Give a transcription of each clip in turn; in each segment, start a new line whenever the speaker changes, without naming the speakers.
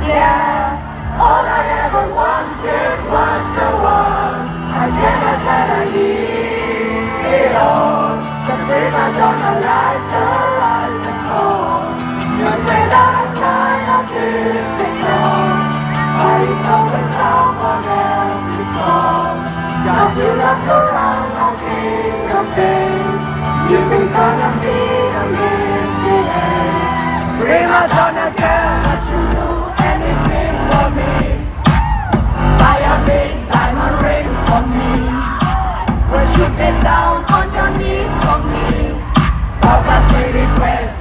Yeah, all I ever wanted was the one. I never that I need it all. The prima donna life, the rise and fall. You say that I'm kind of difficult, but it's always someone else's fault. Got you wrapped around my finger, babe. You think gonna be a misbehave. Prima donna girl, but you do anything for me. Buy a big diamond ring for me. Would you get down on your knees for me? For my pretty request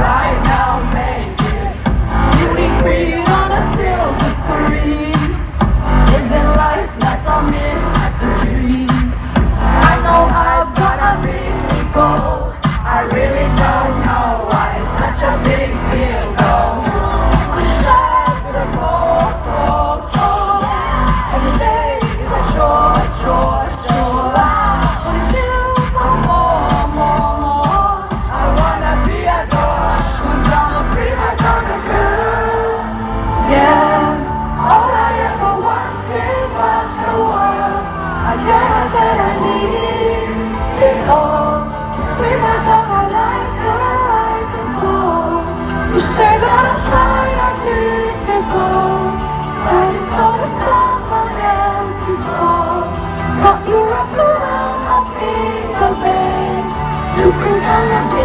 right now, baby. Beauty queen on a silver screen, living life like I'm in a dream. I know I've got a big ego. I really don't know why it's such a big deal, though. I'm sad to go. Every day is a chore. But you for more. I wanna be adored, 'cause I'm a prima donna girl. Yeah, all I ever wanted was the one. I guess that I need it all. Prima donna like the rise and fall. You say that I'm fine, I didn't go, but it's always someone else's fault. Got you wrapped around my finger, babe. You can only be